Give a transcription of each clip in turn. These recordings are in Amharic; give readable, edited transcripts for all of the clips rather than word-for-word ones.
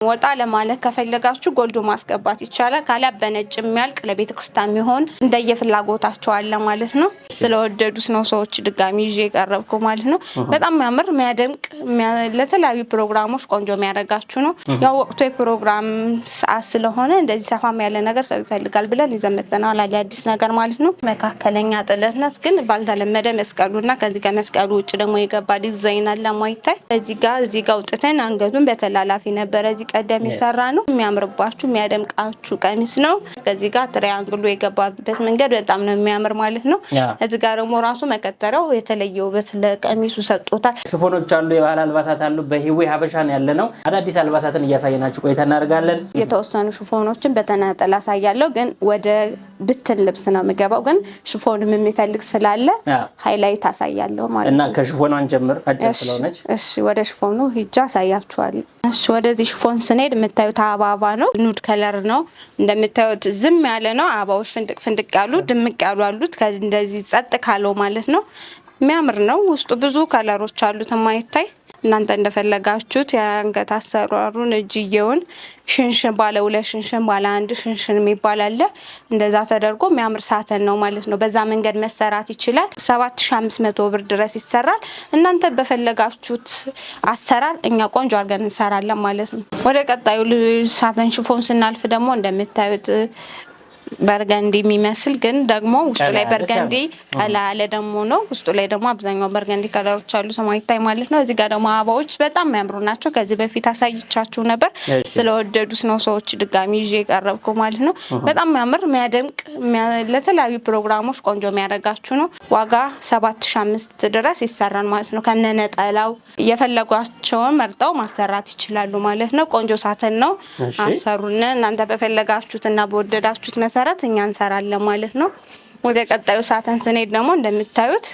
ወጣ ለማለት ከፈለጋችሁ ጎልዶ ማስገባት ይቻላል። ካላ በነጭ የሚያልቅ ለቤተ ክርስቲያን የሚሆን እንደየፍላጎታቸው አለ ማለት ነው። ስለወደዱት ነው ሰዎች ድጋሚ ይዤ የቀረብኩ ማለት ነው። በጣም የሚያምር የሚያደምቅ ለተለያዩ ፕሮግራሞች ቆንጆ የሚያደርጋችሁ ነው። ያው ወቅቱ የፕሮግራም ሰዓት ስለሆነ እንደዚህ ሰፋም ያለ ነገር ሰው ይፈልጋል ብለን ይዘን መጥተናል። አዲስ ነገር ማለት ነው። መካከለኛ ጥለት ናት፣ ግን ባልተለመደ መስቀሉና ከዚህ ከመስቀሉ ውጭ ደግሞ የገባ ዲዛይን አለ ማይታይ። እዚህ ጋር አውጥተን አንገቱን በተላላፊ ነበረ እዚህ ቀደም የሰራ ነው። የሚያምርባችሁ የሚያደምቃችሁ ቀሚስ ነው። ከዚህ ጋር ትሪያንግሉ የገባበት መንገድ በጣም ነው የሚያምር ማለት ነው። እዚህ ጋር ደግሞ ራሱ መከተሪያው የተለየ ውበት ለቀሚሱ ሰጥቶታል። ሽፎኖች አሉ፣ የባህል አልባሳት አሉ። በህዌ ሀበሻ ነው ያለ ነው። አዳዲስ አልባሳትን እያሳየናችሁ ቆይታ እናደርጋለን። የተወሰኑ ሽፎኖችን በተናጠል አሳያለሁ፣ ግን ወደ ብትን ልብስ ነው የሚገባው። ግን ሽፎንም የሚፈልግ ስላለ ሃይላይት አሳያለሁ ማለት ነው። እና ከሽፎኑ አንጀምር አጭር ስለሆነች እሺ፣ ወደ ሽፎኑ ሂጃ አሳያችኋለሁ። እሺ፣ ወደዚህ ሽፎን ስንሄድ የምታዩት አበባ ነው። ኑድ ከለር ነው እንደምታዩት፣ ዝም ያለ ነው። አበባዎች ፍንድቅ ያሉ ድምቅ ያሉ አሉት። እንደዚህ ጸጥ ካለው ማለት ነው የሚያምር ነው። ውስጡ ብዙ ከለሮች አሉት የማይታይ። እናንተ እንደፈለጋችሁት የአንገት አሰራሩን እጅየውን ሽንሽን ባለ 2 ሽንሽን ባለ 1 ሽንሽን የሚባል አለ። እንደዛ ተደርጎ የሚያምር ሳተን ነው ማለት ነው። በዛ መንገድ መሰራት ይችላል። 7500 ብር ድረስ ይሰራል። እናንተ በፈለጋችሁት አሰራር እኛ ቆንጆ አድርገን እንሰራለን ማለት ነው። ወደ ቀጣዩ ሳተን ሽፎን ስናልፍ ደግሞ እንደምታዩት በርገንዲ የሚመስል ግን ደግሞ ውስጡ ላይ በርገንዲ ቀላ ያለ ደግሞ ነው። ውስጡ ላይ ደግሞ አብዛኛው በርገንዲ ከለሮች አሉ ሰማይታይ ማለት ነው። እዚህ ጋር ደግሞ አበባዎች በጣም የሚያምሩ ናቸው። ከዚህ በፊት አሳይቻችሁ ነበር። ስለወደዱት ነው ሰዎች ድጋሚ ይዤ የቀረብኩ ማለት ነው። በጣም የሚያምር የሚያደምቅ ለተለያዩ ፕሮግራሞች ቆንጆ የሚያደርጋችሁ ነው። ዋጋ 7500 ድረስ ይሰራል ማለት ነው። ከነነጠላው የፈለጓቸውን መርጠው ማሰራት ይችላሉ ማለት ነው። ቆንጆ ሳተን ነው። አሰሩን እናንተ በፈለጋችሁትና በወደዳችሁት መሰረት እኛ እንሰራለን ማለት ነው። ወደ ቀጣዩ ሳተን ስንሄድ ደግሞ እንደምታዩት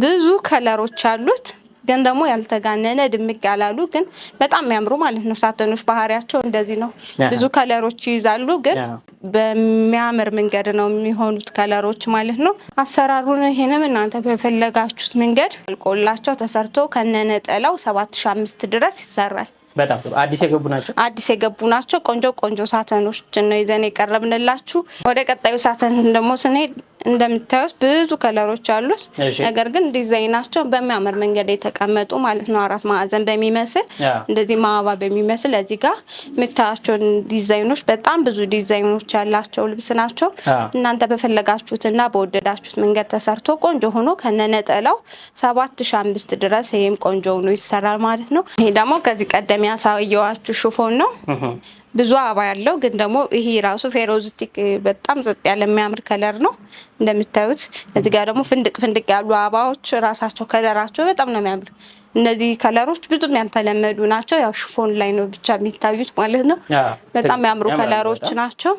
ብዙ ከለሮች አሉት፣ ግን ደግሞ ያልተጋነነ ድምቅ ያላሉ ግን በጣም የሚያምሩ ማለት ነው። ሳተኖች ባህሪያቸው እንደዚህ ነው። ብዙ ከለሮች ይይዛሉ፣ ግን በሚያምር መንገድ ነው የሚሆኑት ከለሮች ማለት ነው። አሰራሩን ይሄንም እናንተ በፈለጋችሁት መንገድ አልቆላቸው ተሰርቶ ከነነጠላው 7500 ድረስ ይሰራል። በጣም አዲስ የገቡ ናቸው። ቆንጆ ሳተኖች ነው ይዘን የቀረብንላችሁ። ወደ ቀጣዩ ሳተን ደግሞ ስንሄድ እንደምታዩት ብዙ ከለሮች አሉት፣ ነገር ግን ዲዛይናቸው በሚያምር መንገድ የተቀመጡ ማለት ነው። 4 ማዕዘን በሚመስል እንደዚህ ማዕባ በሚመስል እዚህ ጋር የምታያቸውን ዲዛይኖች በጣም ብዙ ዲዛይኖች ያላቸው ልብስ ናቸው። እናንተ በፈለጋችሁትና በወደዳችሁት መንገድ ተሰርቶ ቆንጆ ሆኖ ከነነጠላው 7500 ድረስ ይሄም ቆንጆ ሆኖ ይሰራል ማለት ነው። ይሄ ደግሞ ከዚህ ቀደም ያሳየዋችሁ ሽፎን ነው። ብዙ አበባ ያለው ግን ደግሞ ይሄ ራሱ ፌሮዚቲክ በጣም ጸጥ ያለ የሚያምር ከለር ነው እንደምታዩት። እዚህ ጋር ደግሞ ፍንድቅ ያሉ አበባዎች ራሳቸው ከለራቸው በጣም ነው የሚያምር። እነዚህ ከለሮች ብዙም ያልተለመዱ ናቸው። ያው ሽፎን ላይ ነው ብቻ የሚታዩት ማለት ነው። በጣም የሚያምሩ ከለሮች ናቸው።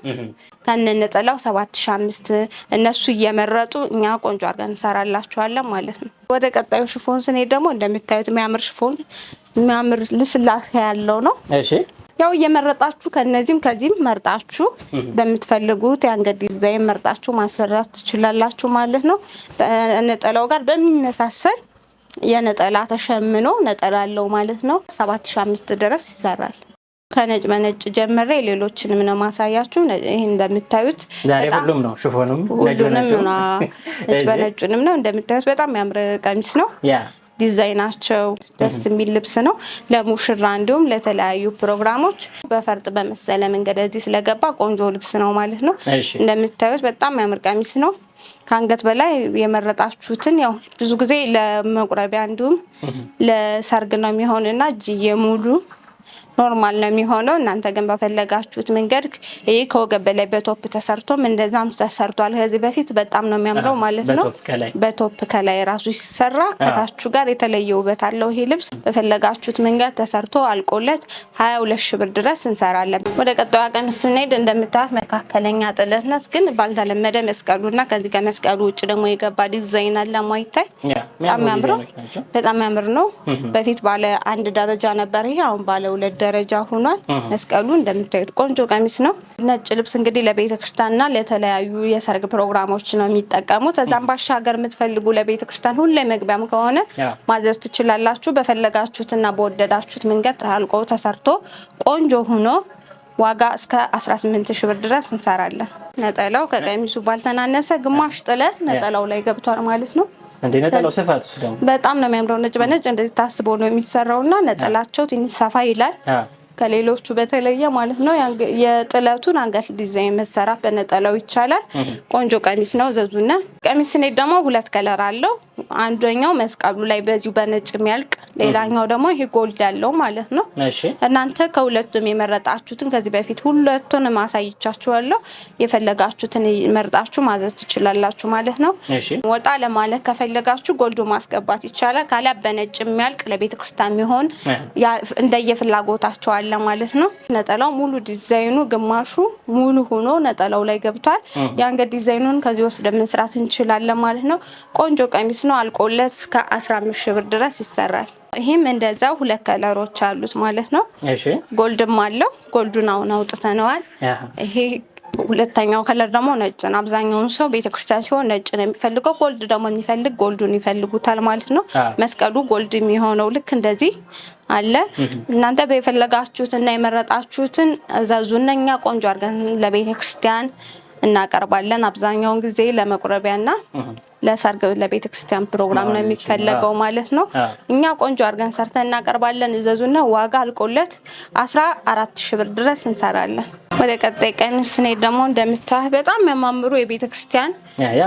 ከነነጠላው 7500 እነሱ እየመረጡ እኛ ቆንጆ አድርገን እንሰራላችኋለን ማለት ነው። ወደ ቀጣዩ ሽፎን ስንሄድ ደግሞ እንደምታዩት የሚያምር ሽፎን የሚያምር ልስላሴ ያለው ነው። እሺ ያው እየመረጣችሁ ከዚህም መርጣችሁ በምትፈልጉት የአንገት ዲዛይን መርጣችሁ ማሰራት ትችላላችሁ ማለት ነው። ነጠላው ጋር በሚመሳሰል የነጠላ ተሸምኖ ነጠላ አለው ማለት ነው። 7500 ድረስ ይሰራል። ከነጭ በነጭ ጀምሬ ሌሎችንም ነው ማሳያችሁ። ይሄ እንደምታዩት ዛሬ ሁሉም ነው ሽፎኑም ነጭ በነጭንም ነው እንደምታዩት። በጣም የሚያምር ቀሚስ ነው። ዲዛይናቸው ደስ የሚል ልብስ ነው። ለሙሽራ እንዲሁም ለተለያዩ ፕሮግራሞች በፈርጥ በመሰለ መንገድ እዚህ ስለገባ ቆንጆ ልብስ ነው ማለት ነው። እንደምታዩት በጣም የሚያምር ቀሚስ ነው። ከአንገት በላይ የመረጣችሁትን ያው ብዙ ጊዜ ለመቁረቢያ እንዲሁም ለሰርግ ነው የሚሆንና እጅዬ ሙሉ ኖርማል ነው የሚሆነው። እናንተ ግን በፈለጋችሁት መንገድ ይሄ ከወገብ በላይ በቶፕ ተሰርቶም እንደዛም ተሰርቷል ከዚህ በፊት። በጣም ነው የሚያምረው ማለት ነው። በቶፕ ከላይ ራሱ ሲሰራ ከታቹ ጋር የተለየ ውበት አለው ይሄ ልብስ። በፈለጋችሁት መንገድ ተሰርቶ አልቆለት 22,000 ብር ድረስ እንሰራለን። ወደ ቀጣዩ ቀሚስ ስንሄድ እንደምታዩት መካከለኛ ጥለት ናት፣ ግን ባልተለመደ መስቀሉና ከዚህ ከመስቀሉ ውጭ ደግሞ የገባ ዲዛይን አለ ማይታይ። በጣም የሚያምር ነው። በፊት ባለ 1 ደረጃ ነበር ይሄ፣ አሁን ባለ 2 ደረጃ ሆኗል። መስቀሉ እንደምታዩት ቆንጆ ቀሚስ ነው። ነጭ ልብስ እንግዲህ ለቤተ ክርስቲያንና ለተለያዩ የሰርግ ፕሮግራሞች ነው የሚጠቀሙት። እዛም ባሻገር የምትፈልጉ ለቤተ ክርስቲያን ሁሌ መግቢያም ከሆነ ማዘዝ ትችላላችሁ። በፈለጋችሁትና በወደዳችሁት መንገድ አልቆ ተሰርቶ ቆንጆ ሆኖ ዋጋ እስከ 18,000 ብር ድረስ እንሰራለን። ነጠላው ከቀሚሱ ባልተናነሰ ግማሽ ጥለት ነጠላው ላይ ገብቷል ማለት ነው። እንዴ ነጠላው ስፋቱ ደግሞ በጣም ነው የሚያምረው። ነጭ በነጭ እንደዚህ ታስቦ ነው የሚሰራውና ነጠላቸው ትንሽ ሰፋ ይላል ከሌሎቹ በተለየ ማለት ነው። የጥለቱን አንገት ዲዛይን መሰራት በነጠላው ይቻላል። ቆንጆ ቀሚስ ነው። ዘዙና ቀሚስ ስኔት ደግሞ ሁለት ከለር አለው። አንደኛው መስቀሉ ላይ በዚሁ በነጭ የሚያልቅ፣ ሌላኛው ደግሞ ይሄ ጎልድ ያለው ማለት ነው። እናንተ ከሁለቱም የመረጣችሁትን ከዚህ በፊት ሁለቱን ማሳይቻችኋለሁ። የፈለጋችሁትን መርጣችሁ ማዘዝ ትችላላችሁ ማለት ነው። ወጣ ለማለት ከፈለጋችሁ ጎልዱ ማስገባት ይቻላል። ካላ በነጭ የሚያልቅ ለቤተ ክርስቲያን የሚሆን እንደየፍላጎታችሁ አለ ማለት ነው። ነጠላው ሙሉ ዲዛይኑ ግማሹ ሙሉ ሆኖ ነጠላው ላይ ገብቷል። የአንገት ዲዛይኑን ከዚህ ወስደን መስራት እንችላለን ማለት ነው። ቆንጆ ቀሚስ ነው። አልቆለት እስከ 15,000 ብር ድረስ ይሰራል። ይሄም እንደዛው ሁለት ከለሮች አሉት ማለት ነው። ጎልድም አለው። ጎልዱን አሁን አውጥተነዋል። ይሄ ሁለተኛው ከለር ደግሞ ነጭ ነው። አብዛኛውን ሰው ቤተክርስቲያን ሲሆን ነጭ ነው የሚፈልገው። ጎልድ ደግሞ የሚፈልግ ጎልዱን ይፈልጉታል ማለት ነው። መስቀሉ ጎልድ የሚሆነው ልክ እንደዚህ አለ። እናንተ በፈለጋችሁትና የመረጣችሁትን እዛዙና እኛ ቆንጆ አድርገን ለቤተክርስቲያን እናቀርባለን። አብዛኛውን ጊዜ ለመቁረቢያና ለሰርግ ለቤተ ክርስቲያን ፕሮግራም ነው የሚፈለገው ማለት ነው። እኛ ቆንጆ አድርገን ሰርተን እናቀርባለን። እዘዙና ዋጋ አልቆለት 14,000 ብር ድረስ እንሰራለን። ወደ ቀጣይ ቀሚስ ስንሄድ ደግሞ እንደምታዩት በጣም የሚያማምሩ የቤተ ክርስቲያን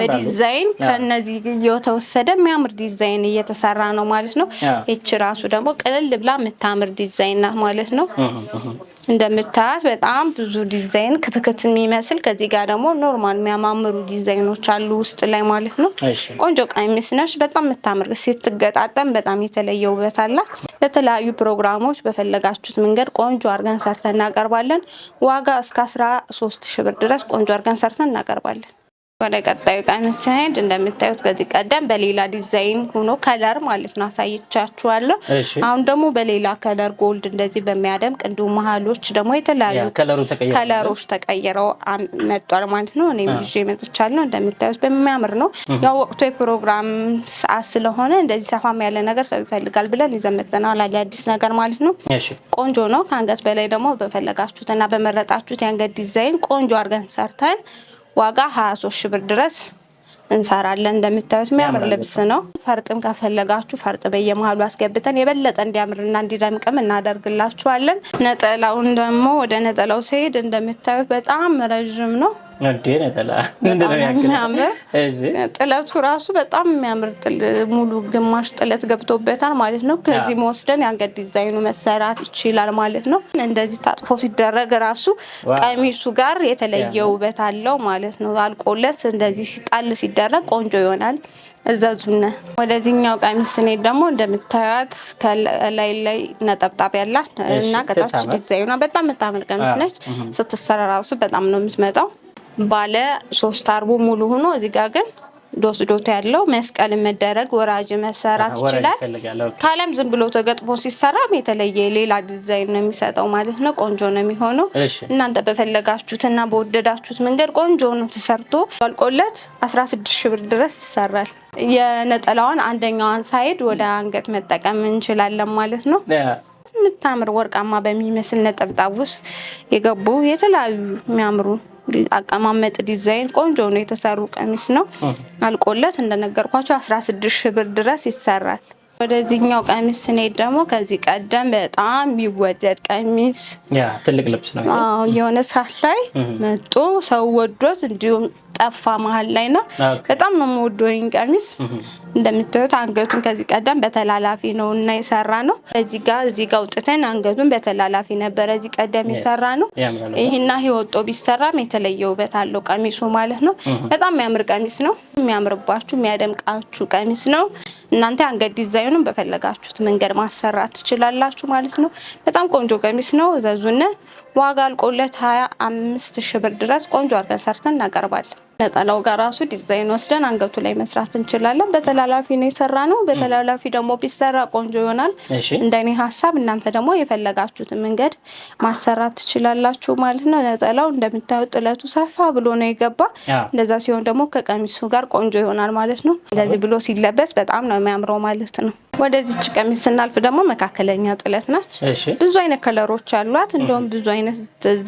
በዲዛይን ከነዚህ እየተወሰደ የሚያምር ዲዛይን እየተሰራ ነው ማለት ነው። እቺ ራሱ ደግሞ ቀለል ብላ የምታምር ዲዛይን ናት ማለት ነው። እንደምታዩት በጣም ብዙ ዲዛይን ክትክት የሚመስል ከዚህ ጋር ደግሞ ኖርማል የሚያማምሩ ዲዛይኖች አሉ ውስጥ ላይ ማለት ነው። ቆንጆ ቀሚስ ነች። በጣም የምታምር ስትገጣጠም በጣም የተለየ ውበት አላት። ለተለያዩ ፕሮግራሞች በፈለጋችሁት መንገድ ቆንጆ አድርገን ሰርተን እናቀርባለን። ዋጋ እስከ 13,000 ብር ድረስ ቆንጆ አድርገን ሰርተን እናቀርባለን። ወደ ቀጣዩ ቀሚስ ስንሄድ እንደምታዩት ከዚህ ቀደም በሌላ ዲዛይን ሆኖ ከለር ማለት ነው አሳይቻችኋለሁ። አሁን ደግሞ በሌላ ከለር ጎልድ እንደዚህ በሚያደምቅ እንዲሁም መሀሎች ደግሞ የተለያዩ ከለሮች ተቀይረው መጥቷል ማለት ነው። እኔም ይዤ መጥቻለሁ። እንደምታዩት በሚያምር ነው። ያው ወቅቱ የፕሮግራም ሰዓት ስለሆነ እንደዚህ ሰፋም ያለ ነገር ሰው ይፈልጋል ብለን ይዘን መጥተናል። አዲስ ነገር ማለት ነው። ቆንጆ ነው። ከአንገት በላይ ደግሞ በፈለጋችሁትና በመረጣችሁት የአንገት ዲዛይን ቆንጆ አድርገን ሰርተን ዋጋ 23,000 ብር ድረስ እንሰራለን። እንደምታዩት የሚያምር ልብስ ነው። ፈርጥም ከፈለጋችሁ ፈርጥ በየመሃሉ አስገብተን የበለጠ እንዲያምርና እንዲደምቅም እናደርግላችኋለን። ነጠላውን ደግሞ ወደ ነጠላው ሲሄድ እንደምታዩት በጣም ረጅም ነው። ነጠላ ምንድነው ያክላል? ጥለቱ ራሱ በጣም የሚያምር ሙሉ ግማሽ ጥለት ገብቶበታል ማለት ነው። ከዚህ መወስደን የአንገት ዲዛይኑ መሰራት ይችላል ማለት ነው። እንደዚህ ታጥፎ ሲደረግ ራሱ ቀሚሱ ጋር የተለየ ውበት አለው ማለት ነው። አልቆለት እንደዚህ ሲጣል ሲደረግ ቆንጆ ይሆናል። እዛዙና ወደዚህኛው ቀሚስ ስንሄድ ደግሞ እንደምታዩት ከላይ ላይ ነጠብጣብ ያላት እና ከታች ዲዛይኗ በጣም የምታምር ቀሚስ ነች። ስትሰራ ራሱ በጣም ነው የምትመጣው። ባለ 3 አርቡ ሙሉ ሆኖ እዚህ ጋር ግን ዶት ያለው መስቀል መደረግ ወራጅ መሰራት ይችላል። ካለም ዝም ብሎ ተገጥሞ ሲሰራም የተለየ ሌላ ዲዛይን ነው የሚሰጠው ማለት ነው። ቆንጆ ነው የሚሆነው። እናንተ በፈለጋችሁትና በወደዳችሁት መንገድ ቆንጆ ነው ተሰርቶ አልቆለት 16,000 ብር ድረስ ይሰራል። የነጠላዋን አንደኛዋን ሳይድ ወደ አንገት መጠቀም እንችላለን ማለት ነው። የምታምር ወርቃማ በሚመስል ነጠብጣብ ውስጥ የገቡ የተለያዩ የሚያምሩ አቀማመጥ ዲዛይን ቆንጆ ነው የተሰሩ ቀሚስ ነው። አልቆለት እንደነገርኳችሁ 16,000 ብር ድረስ ይሰራል። ወደዚህኛው ቀሚስ ስንሄድ ደግሞ ከዚህ ቀደም በጣም የሚወደድ ቀሚስ ትልቅ ልብስ ነው። የሆነ ሰዓት ላይ መጦ ሰው ወዶት እንዲሁም ጠፋ መሀል ላይ ነው። በጣም ነው የምወደው ይሄን ቀሚስ። እንደምታዩት አንገቱን ከዚህ ቀደም በተላላፊ ነው እና የሰራ ነው። እዚህ ጋር አውጥተን አንገቱን በተላላፊ ነበር እዚህ ቀደም የሰራ ነው። ይሄና ወጦ ቢሰራም የተለየ ውበት አለው ቀሚሱ ማለት ነው። በጣም የሚያምር ቀሚስ ነው። የሚያምርባችሁ የሚያደምቃችሁ ቀሚስ ነው። እናንተ አንገት ዲዛይኑን በፈለጋችሁት መንገድ ማሰራት ትችላላችሁ ማለት ነው። በጣም ቆንጆ ቀሚስ ነው። እዘዙን። ዋጋ አልቆለት 25,000 ብር ድረስ ቆንጆ አድርገን ሰርተን እናቀርባለን። ነጠላው ጋር ራሱ ዲዛይን ወስደን አንገቱ ላይ መስራት እንችላለን። በተላላፊ ነው የሰራነው። በተላላፊ ደግሞ ቢሰራ ቆንጆ ይሆናል እንደኔ ሀሳብ። እናንተ ደግሞ የፈለጋችሁትን መንገድ ማሰራት ትችላላችሁ ማለት ነው። ነጠላው እንደምታዩት ጥለቱ ሰፋ ብሎ ነው የገባ። እንደዛ ሲሆን ደግሞ ከቀሚሱ ጋር ቆንጆ ይሆናል ማለት ነው። እንደዚህ ብሎ ሲለበስ በጣም ነው የሚያምረው ማለት ነው። ወደዚች ቀሚስ ስናልፍ ደግሞ መካከለኛ ጥለት ናት። ብዙ አይነት ከለሮች አሏት። እንደውም ብዙ አይነት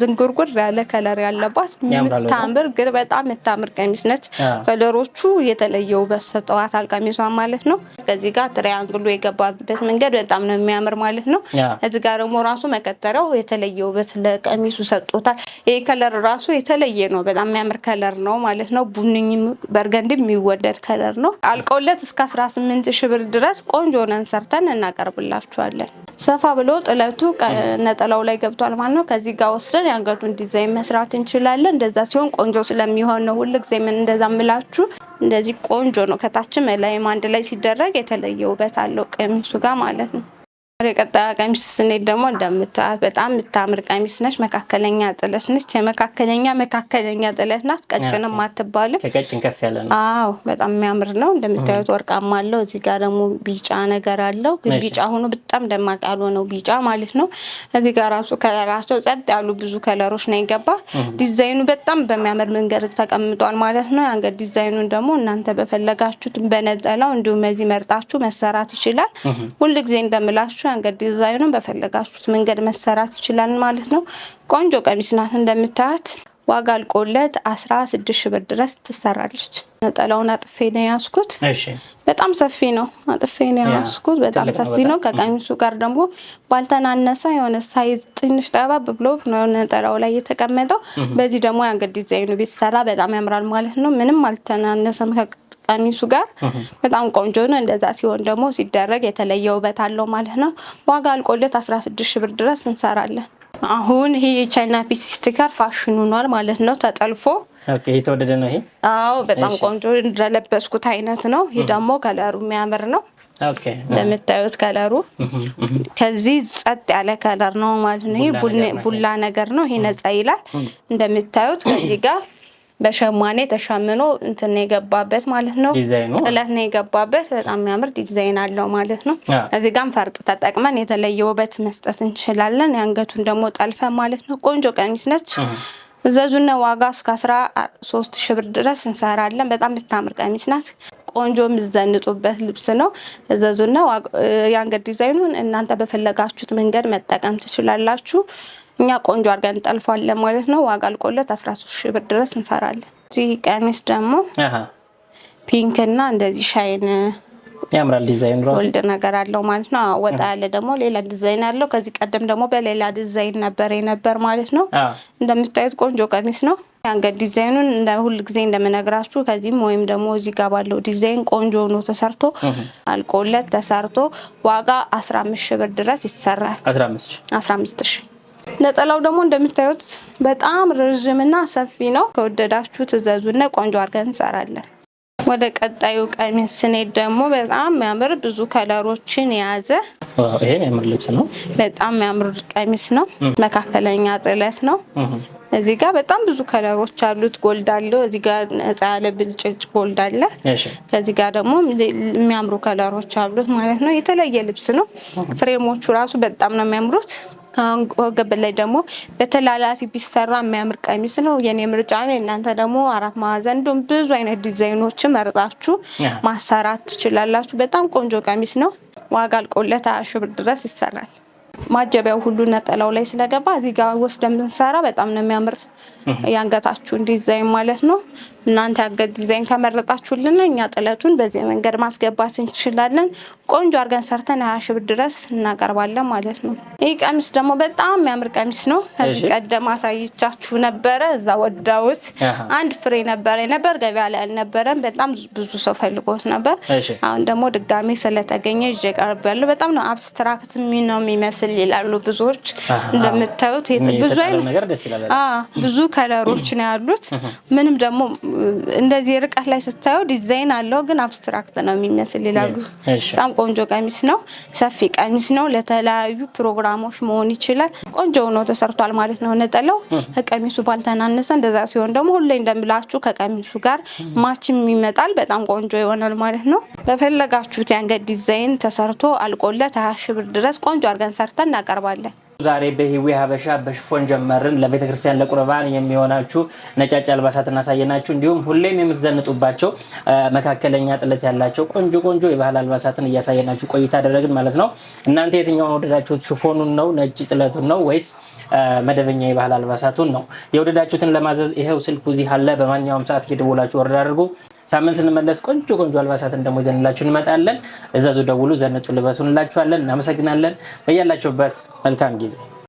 ዝንጉርጉር ያለ ከለር ያለባት የምታምር ግን በጣም የምታምር ቀሚስ ነች። ከለሮቹ የተለየ ውበት ሰጠዋታል ቀሚሷ ማለት ነው። ከዚህ ጋር ትሪያንግሉ የገባበት መንገድ በጣም ነው የሚያምር ማለት ነው። እዚህ ጋር ደግሞ ራሱ መቀጠሪያው የተለየ ውበት ለቀሚሱ ሰጥቶታል። ይሄ ከለር ራሱ የተለየ ነው። በጣም የሚያምር ከለር ነው ማለት ነው። ቡኒኝ በርገንዲ የሚወደድ ከለር ነው። አልቆለት እስከ 18,000 ብር ድረስ ቆንጆ ሆነን ሰርተን እናቀርብላችኋለን። ሰፋ ብሎ ጥለቱ ነጠላው ላይ ገብቷል ማለት ነው። ከዚህ ጋር ወስደን የአንገቱን ዲዛይን መስራት እንችላለን። እንደዛ ሲሆን ቆንጆ ስለሚሆን ነው ሁልጊዜ ምን እንደዛ ምላችሁ። እንደዚህ ቆንጆ ነው። ከታችም ላይም አንድ ላይ ሲደረግ የተለየ ውበት አለው ቀሚሱ ጋር ማለት ነው። ወደ ቀጣዩ ቀሚስ ስንሄድ ደግሞ እንደምታዩት በጣም የምታምር ቀሚስ ነች። መካከለኛ ጥለት ነች። መካከለኛ ጥለት ናት። ቀጭንም አትባልም። ከቀጭን ከፍ ያለ ነው። አዎ በጣም የሚያምር ነው። እንደምታዩት ወርቃማ አለው። እዚህ ጋር ደግሞ ቢጫ ነገር አለው። ግን ቢጫ ሆኖ በጣም ደማቅ ያልሆነው ቢጫ ማለት ነው። እዚህ ጋር ራሱ ከለራቸው ጸጥ ያሉ ብዙ ከለሮች ነው የገባ። ዲዛይኑ በጣም በሚያምር መንገድ ተቀምጧል ማለት ነው። አንገት ዲዛይኑን ደግሞ እናንተ በፈለጋችሁት በነጠላው እንዲሁም እዚህ መርጣችሁ መሰራት ይችላል። ሁልጊዜ እንደምላችሁ አንገት ዲዛይኑን በፈለጋችሁት መንገድ መሰራት ይችላል ማለት ነው። ቆንጆ ቀሚስ ናት። እንደምታዩት ዋጋ አልቆለት 16,000 ብር ድረስ ትሰራለች። ነጠላውን አጥፌ ነው ያስኩት። በጣም ሰፊ ነው። አጥፌ ነው ያስኩት። በጣም ሰፊ ነው። ከቀሚሱ ጋር ደግሞ ባልተናነሰ የሆነ ሳይዝ ትንሽ ጠባብ ብሎ ነው ነጠላው ላይ የተቀመጠው። በዚህ ደግሞ የአንገት ዲዛይኑ ቢሰራ በጣም ያምራል ማለት ነው። ምንም አልተናነሰም ቀሚሱ ጋር በጣም ቆንጆ ነው። እንደዛ ሲሆን ደግሞ ሲደረግ የተለየ ውበት አለው ማለት ነው። ዋጋ አልቆለት 16,000 ብር ድረስ እንሰራለን። አሁን ይሄ የቻይና ፒስ ስቲከር ፋሽን ሆኗል ማለት ነው። ተጠልፎ የተወደደ ነው ይሄ። አዎ በጣም ቆንጆ እንደለበስኩት አይነት ነው። ይሄ ደግሞ ከለሩ የሚያምር ነው። እንደምታዩት ከለሩ ከዚህ ጸጥ ያለ ከለር ነው ማለት ነው። ይሄ ቡላ ነገር ነው። ይሄ ነጻ ይላል። እንደምታዩት ከዚህ ጋር በሸማኔ ተሸምኖ እንትን ነው የገባበት ማለት ነው። ጥለት ነው የገባበት። በጣም የሚያምር ዲዛይን አለው ማለት ነው። እዚህ ጋር ፈርጥ ተጠቅመን የተለየ ውበት መስጠት እንችላለን። የአንገቱን ደግሞ ጠልፈን ማለት ነው። ቆንጆ ቀሚስ ነች። እዘዙና ዋጋ እስከ 13,000 ብር ድረስ እንሰራለን። በጣም የምታምር ቀሚስ ናት። ቆንጆ የምትዘንጡበት ልብስ ነው። እዘዙና የአንገት ዲዛይኑን እናንተ በፈለጋችሁት መንገድ መጠቀም ትችላላችሁ። እኛ ቆንጆ አድርገን እንጠልፋለን ማለት ነው። ዋጋ አልቆለት 13,000 ብር ድረስ እንሰራለን። እዚህ ቀሚስ ደግሞ ፒንክ እና እንደዚህ ሻይን ያምራል። ዲዛይን ራሱ ወልድ ነገር አለው ማለት ነው። ወጣ ያለ ደግሞ ሌላ ዲዛይን አለው። ከዚህ ቀደም ደግሞ በሌላ ዲዛይን ነበር ማለት ነው። እንደምታዩት ቆንጆ ቀሚስ ነው። የአንገት ዲዛይኑን እንደ ሁል ጊዜ እንደምነግራችሁ ከዚህም ወይም ደግሞ እዚህ ጋር ባለው ዲዛይን ቆንጆ ሆኖ ተሰርቶ አልቆለት ተሰርቶ ዋጋ 15,000 ብር ድረስ ይሰራል። 15,000 ነጠላው ደግሞ እንደምታዩት በጣም ረጅምና ሰፊ ነው። ከወደዳችሁ ትዘዙና ቆንጆ አድርገን እንሰራለን። ወደ ቀጣዩ ቀሚስ ስንሄድ ደግሞ በጣም የሚያምር ብዙ ከለሮችን የያዘ ይሄ የሚያምር ልብስ ነው። በጣም የሚያምር ቀሚስ ነው። መካከለኛ ጥለት ነው። እዚህ ጋር በጣም ብዙ ከለሮች አሉት። ጎልድ አለው። እዚህ ጋር ነፃ ያለ ብልጭጭ ጎልድ አለ። ከዚህ ጋር ደግሞ የሚያምሩ ከለሮች አሉት ማለት ነው። የተለየ ልብስ ነው። ፍሬሞቹ ራሱ በጣም ነው የሚያምሩት። ከወገብ ላይ ደግሞ በተላላፊ ቢሰራ የሚያምር ቀሚስ ነው። የኔ ምርጫ ነው። እናንተ ደግሞ 4 ማዕዘን እንደውም ብዙ አይነት ዲዛይኖችን መርጣችሁ ማሰራት ትችላላችሁ። በጣም ቆንጆ ቀሚስ ነው። ዋጋ አልቆለት 20,000 ብር ድረስ ይሰራል። ማጀቢያው ሁሉ ነጠላው ላይ ስለገባ እዚህ ጋር ወስደን ብንሰራ በጣም ነው የሚያምር ያንገታችሁን ዲዛይን ማለት ነው። እናንተ ያንገት ዲዛይን ከመረጣችሁልን እኛ ጥለቱን በዚህ መንገድ ማስገባት እንችላለን። ቆንጆ አድርገን ሰርተን 20,000 ብር ድረስ እናቀርባለን ማለት ነው። ይህ ቀሚስ ደግሞ በጣም የሚያምር ቀሚስ ነው። ከዚህ ቀደም አሳይቻችሁ ነበረ። እዛ ወዳውት አንድ ፍሬ ነበር ገበያ ላይ አልነበረም። በጣም ብዙ ሰው ፈልጎት ነበር። አሁን ደግሞ ድጋሜ ስለተገኘ ይዤ ቀርቤያለሁ። በጣም ነው አብስትራክት ነው የሚመስል ይላሉ ብዙዎች። እንደምታዩት ብዙ አይነት ብዙ ከለሮች ነው ያሉት። ምንም ደግሞ እንደዚህ ርቀት ላይ ስታዩ ዲዛይን አለው ግን አብስትራክት ነው የሚመስል ይላሉ። በጣም ቆንጆ ቀሚስ ነው። ሰፊ ቀሚስ ነው። ለተለያዩ ፕሮግራሞች መሆን ይችላል። ቆንጆ ሆኖ ተሰርቷል ማለት ነው። ነጠላው ከቀሚሱ ባልተናነሰ፣ እንደዛ ሲሆን ደግሞ ሁሌ እንደምላችሁ ከቀሚሱ ጋር ማችም ይመጣል። በጣም ቆንጆ ይሆናል ማለት ነው። በፈለጋችሁት የአንገት ዲዛይን ተሰርቶ አልቆለት 20 ሺህ ብር ድረስ ቆንጆ አድርገን ሰርተን እናቀርባለን። ዛሬ በህዊ ሀበሻ በሽፎን ጀመርን። ለቤተክርስቲያን ለቁርባን የሚሆናችሁ ነጫጭ አልባሳት እናሳየናችሁ። እንዲሁም ሁሌም የምትዘንጡባቸው መካከለኛ ጥለት ያላቸው ቆንጆ ቆንጆ የባህል አልባሳትን እያሳየናችሁ ቆይታ አደረግን ማለት ነው። እናንተ የትኛውን ወደዳችሁት? ሽፎኑን ነው ነጭ ጥለቱን ነው ወይስ መደበኛ የባህል አልባሳቱን ነው? የወደዳችሁትን ለማዘዝ ይሄው ስልኩ እዚህ አለ። በማንኛውም ሰዓት እየደወላችሁ ወርዳ አድርጉ። ሳምንት ስንመለስ ቆንጆ ቆንጆ አልባሳትን ደግሞ ይዘንላችሁ እንመጣለን። እዛዙ ደውሉ፣ ዘንጡ፣ ልበሱ እንላችኋለን። እናመሰግናለን። በያላችሁበት መልካም ጊዜ